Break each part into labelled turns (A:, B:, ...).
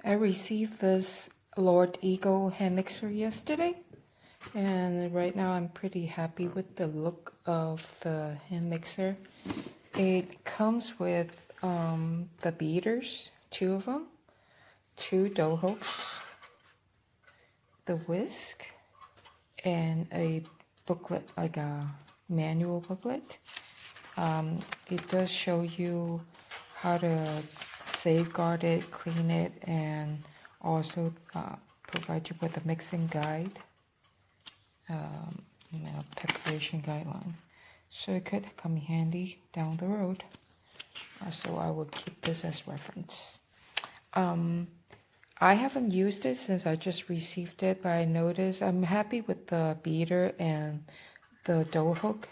A: I received this Lord Eagle hand mixer yesterday, and right now I'm pretty happy with the look of the hand mixer. It comes with the beaters, 2 of them, 2 dough hooks, the whisk, and a booklet, like a manual booklet. It does show you how to safeguard it, clean it, and also provide you with a mixing guide, preparation guideline. So it could come in handy down the road. So I will keep this as reference. I haven't used it since I just received it, but I noticed I'm happy with the beater and the dough hook.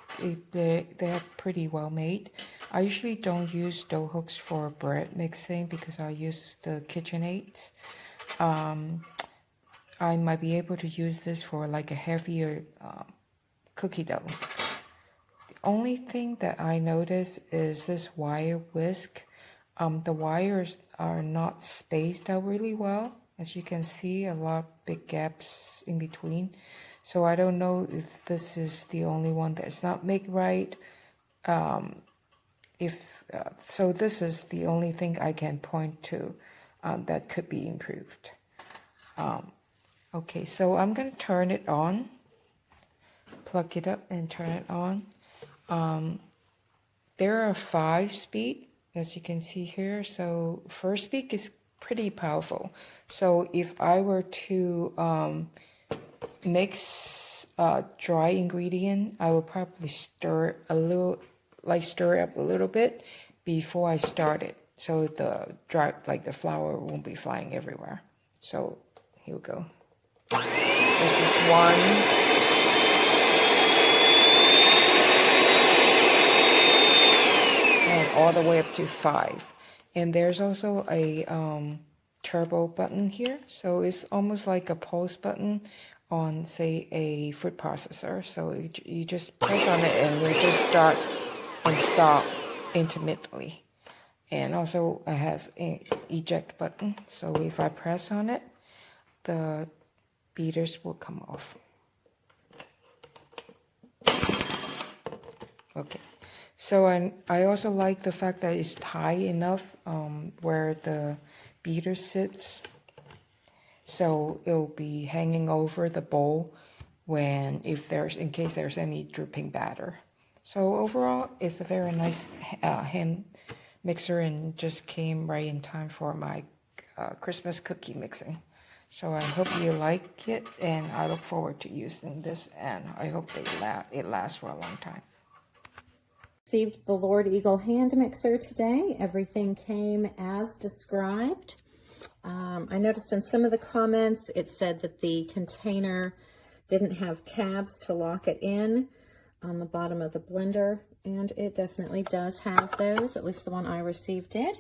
A: They're pretty well made. I usually don't use dough hooks for bread mixing because I use the KitchenAids. I might be able to use this for like a heavier cookie dough. The only thing that I notice is this wire whisk. The wires are not spaced out really well. As you can see, a lot of big gaps in between. So I don't know if this is the only one that's not made right. So this is the only thing I can point to that could be improved. Okay, so I'm going to turn it on. Plug it up and turn it on. There are 5 speed, as you can see here. So first speed is pretty powerful. So if I were to mix dry ingredient, I will probably stir up a little bit before I start it, so the flour won't be flying everywhere. So here we go. This is 1. And all the way up to 5. And there's also a turbo button here. So it's almost like a pause button on, say, a food processor. So you just press on it and you just start and stop intermittently. And also it has an eject button. So if I press on it, the beaters will come off. Okay. So I also like the fact that it's high enough where the beater sits. So it'll be hanging over the bowl in case there's any dripping batter. So overall, it's a very nice hand mixer and just came right in time for my Christmas cookie mixing. So I hope you like it, and I look forward to using this, and I hope it lasts for a long time.
B: Received the Lord Eagle hand mixer today. Everything came as described. I noticed in some of the comments it said that the container didn't have tabs to lock it in on the bottom of the blender, and it definitely does have those. At least the one I received did.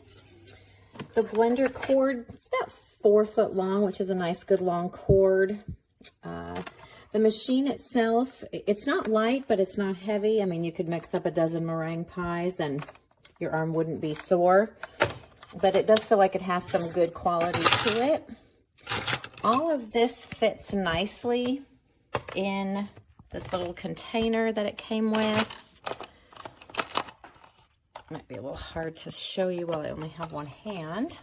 B: The blender cord is about 4 foot long, which is a nice good long cord. The machine itself, it's not light, but it's not heavy. I mean, you could mix up a dozen meringue pies and your arm wouldn't be sore. But it does feel like it has some good quality to it. All of this fits nicely in this little container that it came with. Might be a little hard to show you while I only have one hand.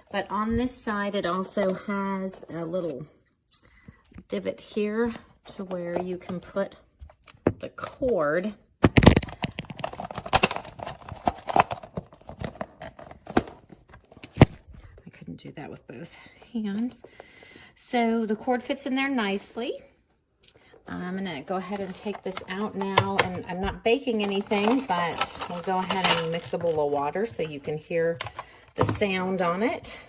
B: But on this side, it also has a little divot here to where you can put the cord. I couldn't do that with both hands. So the cord fits in there nicely. I'm going to go ahead and take this out now, and I'm not baking anything, but we'll go ahead and mix a bowl of water so you can hear the sound on it.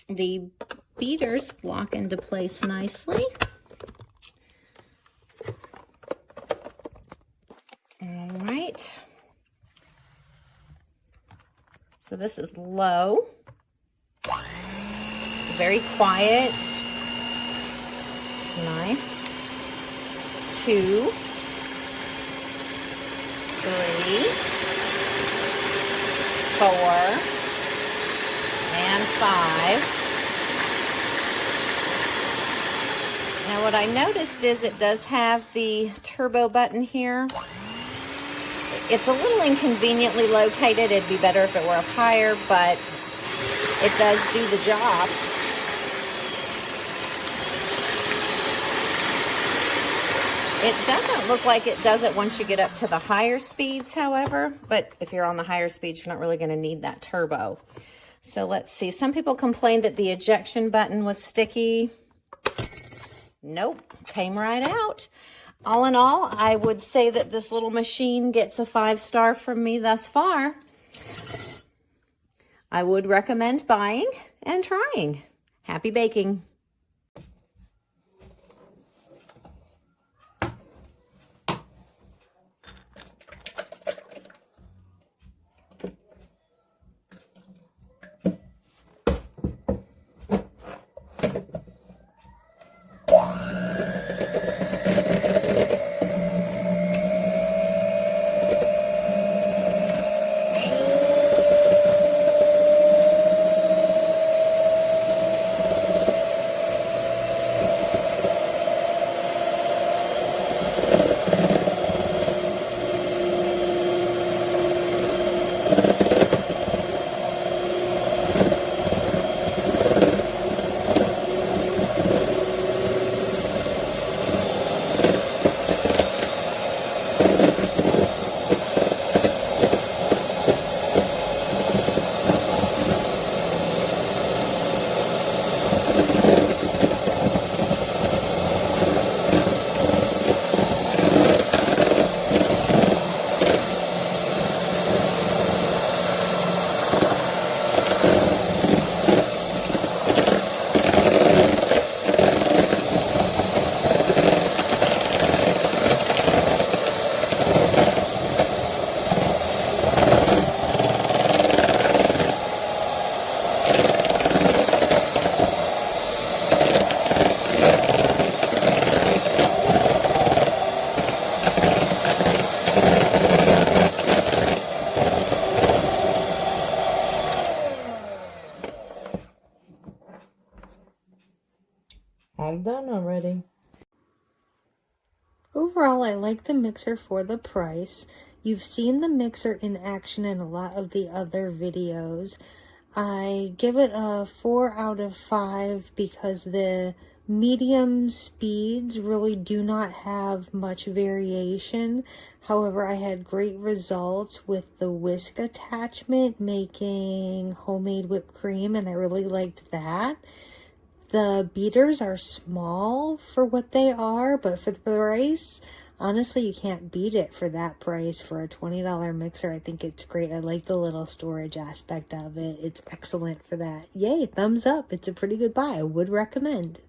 B: The beaters lock into place nicely. All right. So this is low. very quiet. Nice. 2, 3, 4, and 5. Now what I noticed is it does have the turbo button here. It's a little inconveniently located. It'd be better if it were up higher, but it does do the job. It doesn't look like it does it once you get up to the higher speeds, however, but if you're on the higher speeds, you're not really going to need that turbo. So let's see. Some people complained that the ejection button was sticky. Nope, came right out. All in all, I would say that this little machine gets a 5-star from me thus far. I would recommend buying and trying. Happy baking.
C: All done already.
A: Overall, I like the mixer for the price. You've seen the mixer in action in a lot of the other videos. I give it a 4 out of 5 because the medium speeds really do not have much variation. However, I had great results with the whisk attachment making homemade whipped cream, and I really liked that. The beaters are small for what they are, but for the price, honestly, you can't beat it for that price for a $20 mixer. I think it's great. I like the little storage aspect of it. It's excellent for that. Yay, thumbs up. It's a pretty good buy. I would recommend.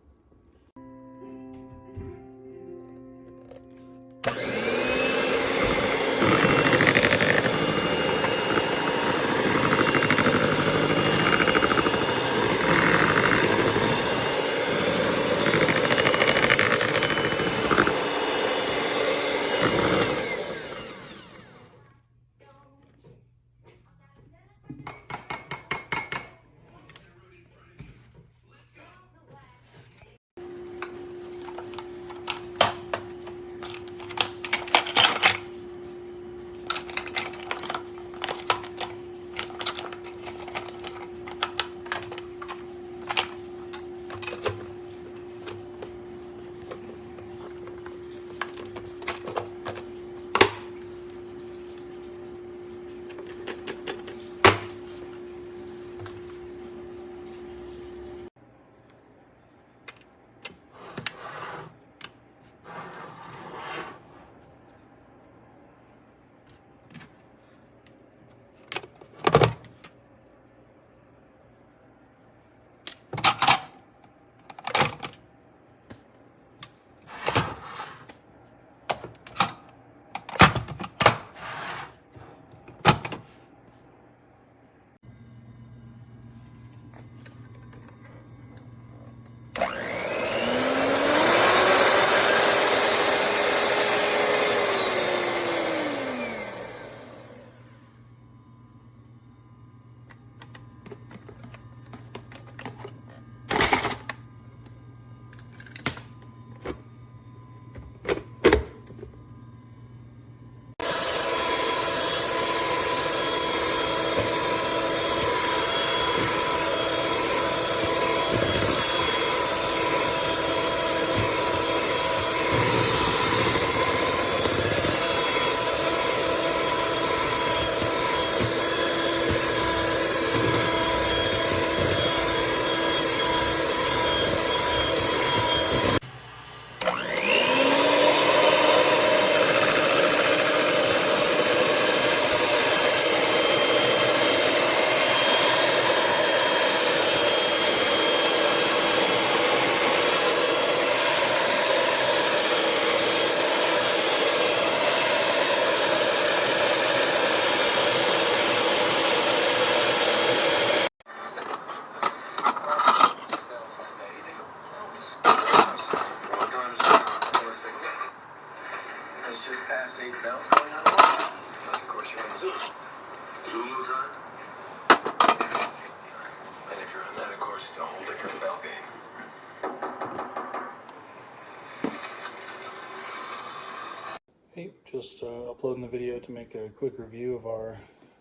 C: Just uploading the video to make a quick review of our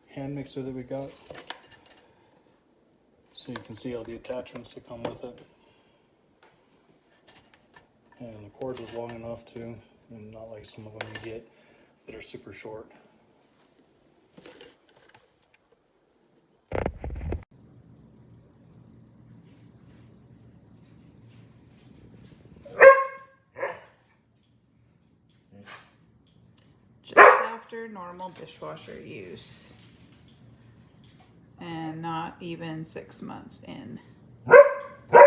C: hand mixer that we got. So you can see all the attachments that come with it. And the cord was long enough too, and not like some of them you get that are super short.
D: Just after normal dishwasher use. And not even 6 months in.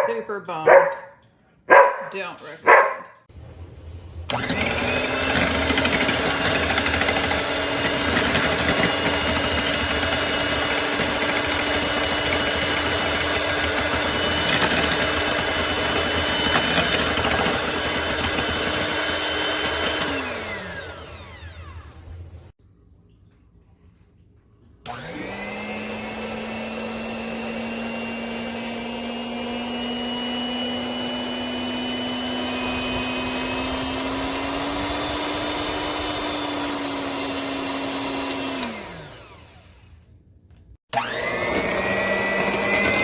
D: Super bummed. Don't recommend.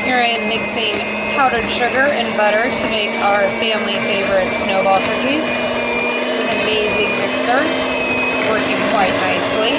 A: Here I am mixing powdered sugar and butter to make our family favorite snowball cookies. It's an amazing mixer. It's working quite nicely.